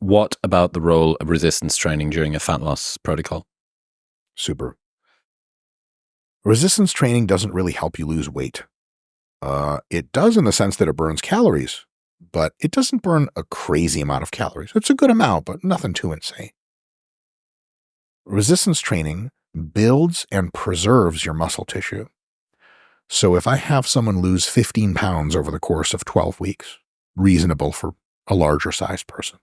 What about the role of resistance training during a fat loss protocol? Super. Resistance training doesn't really help you lose weight. It does in the sense that it burns calories, but it doesn't burn a crazy amount of calories. It's a good amount, but nothing too insane. Resistance training builds and preserves your muscle tissue. So if I have someone lose 15 pounds over the course of 12 weeks, reasonable for a larger sized person,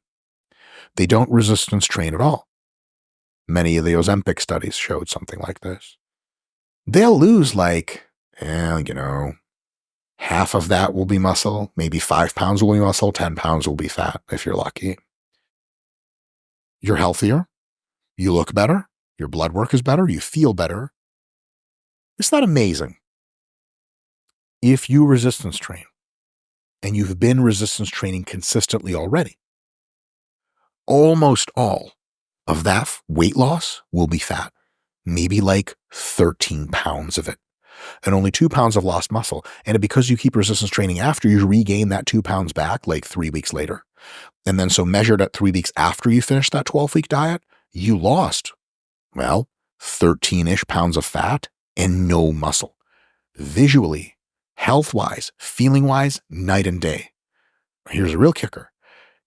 they don't resistance train at all. Many of the Ozempic studies showed something like this. They'll lose half of that will be muscle, maybe 5 pounds will be muscle, 10 pounds will be fat if you're lucky. You're healthier, you look better, your blood work is better, you feel better. It's not amazing. If you resistance train, and you've been resistance training consistently already, almost all of that weight loss will be fat, maybe 13 pounds of it. And only 2 pounds of lost muscle. And because you keep resistance training after, you regain that 2 pounds back 3 weeks later. And then so measured at 3 weeks after you finish that 12-week diet, you lost, 13-ish pounds of fat and no muscle. Visually, health-wise, feeling-wise, night and day. Here's a real kicker.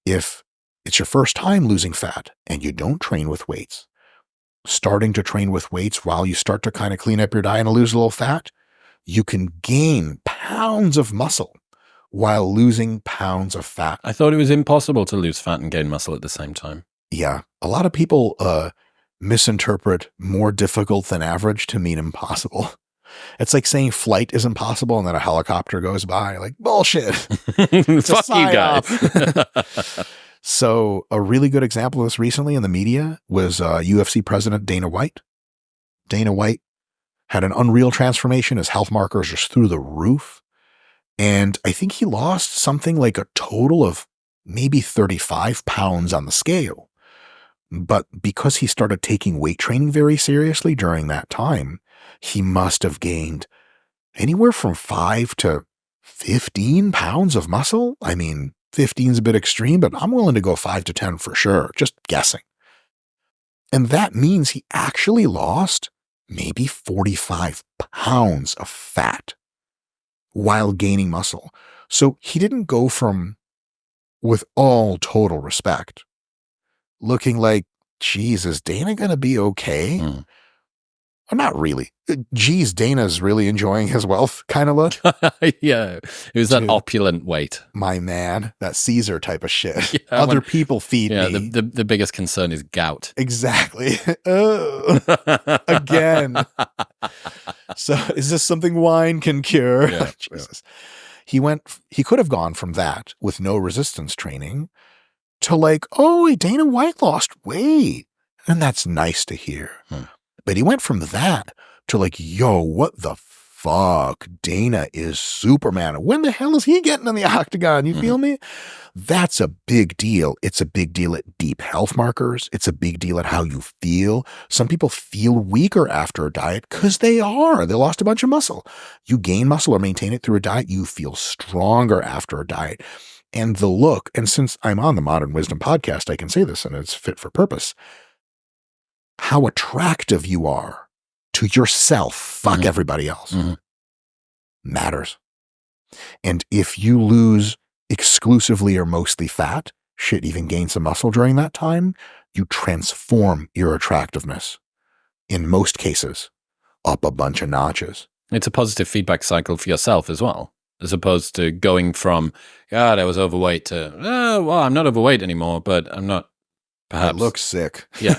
If it's your first time losing fat and you don't train with weights, starting to train with weights while you start to kind of clean up your diet and lose a little fat, you can gain pounds of muscle while losing pounds of fat. I thought it was impossible to lose fat and gain muscle at the same time. Yeah. A lot of people misinterpret more difficult than average to mean impossible. It's like saying flight is impossible and then a helicopter goes by. Bullshit. Fuck you guys. So a really good example of this recently in the media was UFC president Dana White. Dana White had an unreal transformation. His health markers are through the roof. And I think he lost something like a total of maybe 35 pounds on the scale. But because he started taking weight training very seriously during that time, he must have gained anywhere from 5 to 15 pounds of muscle. 15 is a bit extreme, but I'm willing to go 5 to 10 for sure, just guessing. And that means he actually lost maybe 45 pounds of fat while gaining muscle. So he didn't go from, with all total respect, looking like, geez, is Dana going to be okay? Well, not really. Geez, Dana's really enjoying his wealth kind of look. Yeah. It was that opulent weight. My man, that Caesar type of shit. Yeah, Other people feed me. Yeah, the biggest concern is gout. Exactly. Again. So is this something wine can cure? Yeah, Jesus. Yeah. He could have gone from that with no resistance training to Dana White lost weight. And that's nice to hear. But he went from that to yo, what the fuck? Dana is Superman. When the hell is he getting in the octagon? You feel me? That's a big deal. It's a big deal at deep health markers. It's a big deal at how you feel. Some people feel weaker after a diet because they lost a bunch of muscle. You gain muscle or maintain it through a diet, you feel stronger after a diet. And the look, and since I'm on the Modern Wisdom podcast, I can say this and it's fit for purpose. How attractive you are to yourself, fuck everybody else, matters. And if you lose exclusively or mostly fat, shit, even gain some muscle during that time, you transform your attractiveness, in most cases, up a bunch of notches. It's a positive feedback cycle for yourself as well, as opposed to going from, God, I was overweight to, I'm not overweight anymore, but I'm not. Perhaps. I look sick. Yeah,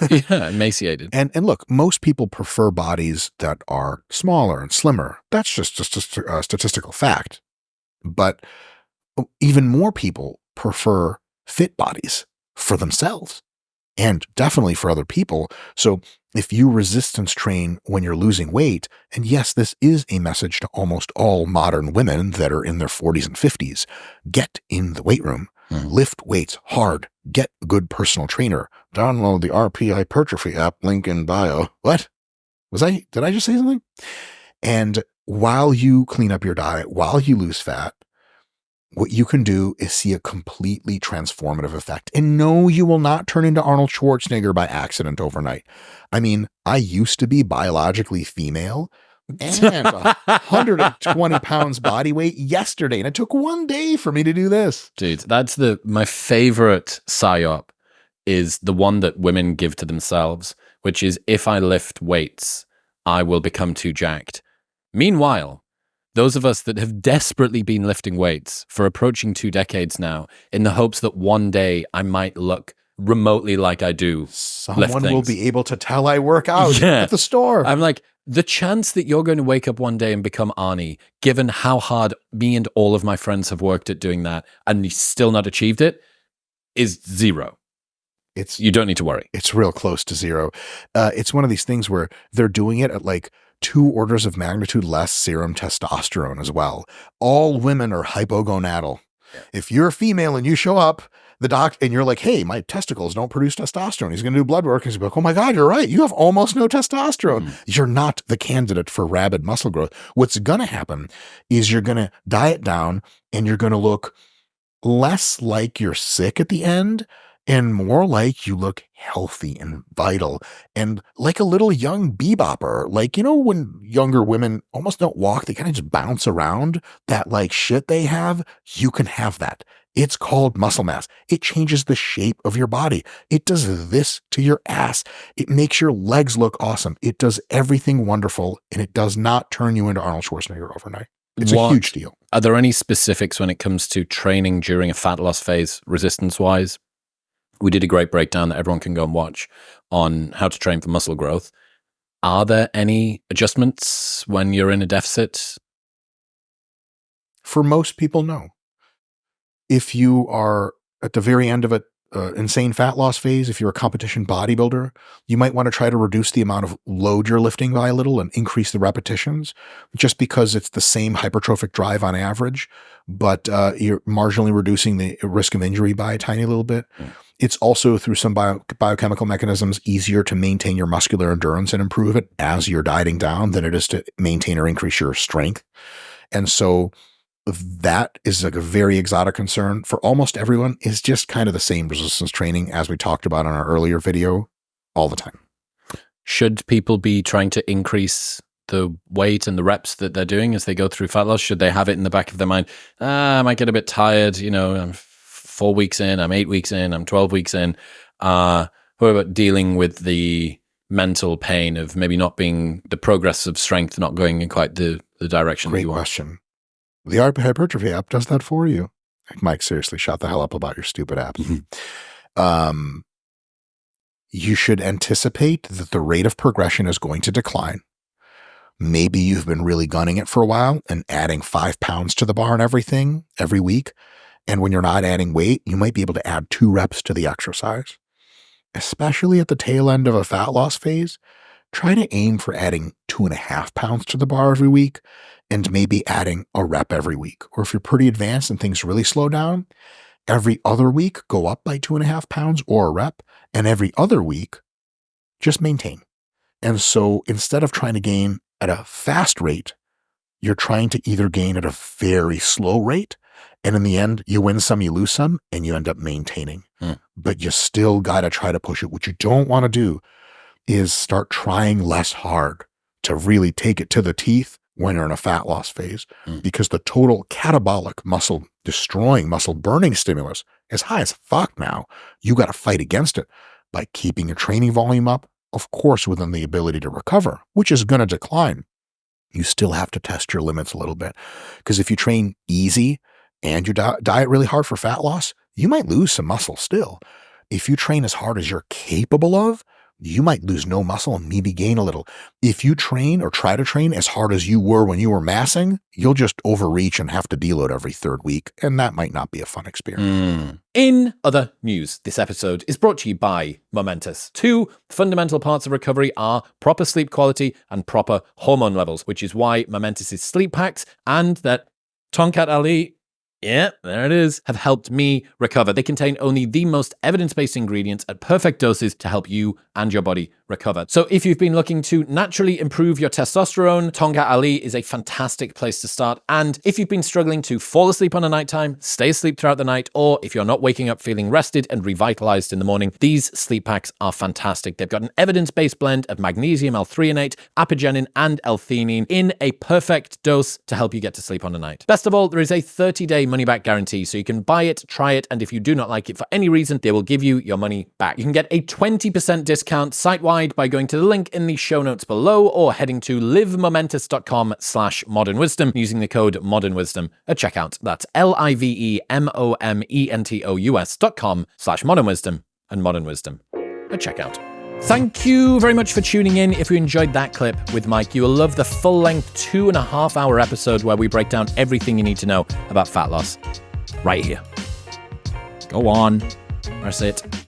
emaciated. And look, most people prefer bodies that are smaller and slimmer. That's just a statistical fact. But even more people prefer fit bodies for themselves and definitely for other people. So if you resistance train when you're losing weight, and yes, this is a message to almost all modern women that are in their 40s and 50s, get in the weight room. Lift weights hard. Get a good personal trainer. Download the RP Hypertrophy app, link in bio. What? Did I just say something? And while you clean up your diet, while you lose fat, what you can do is see a completely transformative effect. And no, you will not turn into Arnold Schwarzenegger by accident overnight. I mean, I used to be biologically female and 120 pounds body weight yesterday. And it took one day for me to do this. Dude, that's my favorite psyop is the one that women give to themselves, which is if I lift weights, I will become too jacked. Meanwhile, those of us that have desperately been lifting weights for approaching 2 decades now, in the hopes that one day I might look remotely like I do. Someone will be able to tell I work out at the store. I'm like, the chance that you're going to wake up one day and become Arnie, given how hard me and all of my friends have worked at doing that and still not achieved it, is zero. You don't need to worry. It's real close to zero. It's one of these things where they're doing it at like 2 orders of magnitude less serum testosterone as well. All women are hypogonadal. Yeah. If you're a female and you show up, the doctor, and you're like, hey, my testicles don't produce testosterone. He's going to do blood work. He's going to be like, oh my God, you're right. You have almost no testosterone. You're not the candidate for rabid muscle growth. What's going to happen is you're going to diet down and you're going to look less like you're sick at the end and more like you look healthy and vital and like a little young bebopper. Like, you know, when younger women almost don't walk, they kind of just bounce around, that like shit they have, you can have that. It's called muscle mass. It changes the shape of your body. It does this to your ass. It makes your legs look awesome. It does everything wonderful, and it does not turn you into Arnold Schwarzenegger overnight. It's a huge deal. Are there any specifics when it comes to training during a fat loss phase, resistance-wise? We did a great breakdown that everyone can go and watch on how to train for muscle growth. Are there any adjustments when you're in a deficit? For most people, no. If you are at the very end of an insane fat loss phase, if you're a competition bodybuilder, you might want to try to reduce the amount of load you're lifting by a little and increase the repetitions, just because it's the same hypertrophic drive on average, but you're marginally reducing the risk of injury by a tiny little bit. It's also, through some biochemical mechanisms, easier to maintain your muscular endurance and improve it as you're dieting down than it is to maintain or increase your strength. And so that is like a very exotic concern for almost everyone. Is just kind of the same resistance training as we talked about in our earlier video all the time. Should people be trying to increase the weight and the reps that they're doing as they go through fat loss? Should they have it in the back of their mind? I might get a bit tired. You know, I'm 4 weeks in, I'm 8 weeks in, I'm 12 weeks in. What about dealing with the mental pain of maybe not being the progress of strength, not going in quite the direction that you want? Great question. The hypertrophy app does that for you. Mike, seriously, shut the hell up about your stupid app. You should anticipate that the rate of progression is going to decline. Maybe you've been really gunning it for a while and adding 5 pounds to the bar and everything every week. And when you're not adding weight, you might be able to add 2 reps to the exercise. Especially at the tail end of a fat loss phase, try to aim for adding 2.5 pounds to the bar every week and maybe adding a rep every week. Or if you're pretty advanced and things really slow down, every other week go up by 2.5 pounds or a rep, and every other week just maintain. And so instead of trying to gain at a fast rate, you're trying to either gain at a very slow rate, and in the end, you win some, you lose some, and you end up maintaining. But you still got to try to push it. What you don't want to do is start trying less hard to really take it to the teeth when you're in a fat loss phase, because the total catabolic muscle destroying, muscle burning stimulus is high as fuck now. You got to fight against it by keeping your training volume up, of course, within the ability to recover, which is going to decline. You still have to test your limits a little bit, because if you train easy and you diet really hard for fat loss, you might lose some muscle still. If you train as hard as you're capable of, you might lose no muscle and maybe gain a little. If you train or try to train as hard as you were when you were massing, you'll just overreach and have to deload every 3rd week, and that might not be a fun experience. In other news, this episode is brought to you by Momentous. 2 fundamental parts of recovery are proper sleep quality and proper hormone levels, which is why Momentous' sleep packs and that Tonkat Ali yeah, there it is, have helped me recover. They contain only the most evidence-based ingredients at perfect doses to help you and your body recover. So if you've been looking to naturally improve your testosterone, Tonga Ali is a fantastic place to start. And if you've been struggling to fall asleep on a nighttime, stay asleep throughout the night, or if you're not waking up feeling rested and revitalized in the morning, these sleep packs are fantastic. They've got an evidence-based blend of magnesium L-threonate, apigenin, and L-theanine in a perfect dose to help you get to sleep on a night. Best of all, there is a 30-day money-back guarantee, so you can buy it, try it, and if you do not like it for any reason, they will give you your money back. You can get a 20% discount site-wide by going to the link in the show notes below or heading to livemomentous.com/modernwisdom using the code modernwisdom at checkout. That's livemomentous.com/modernwisdom and modernwisdom at checkout. Thank you very much for tuning in. If you enjoyed that clip with Mike, you will love the full-length 2.5-hour episode where we break down everything you need to know about fat loss right here. Go on. That's it.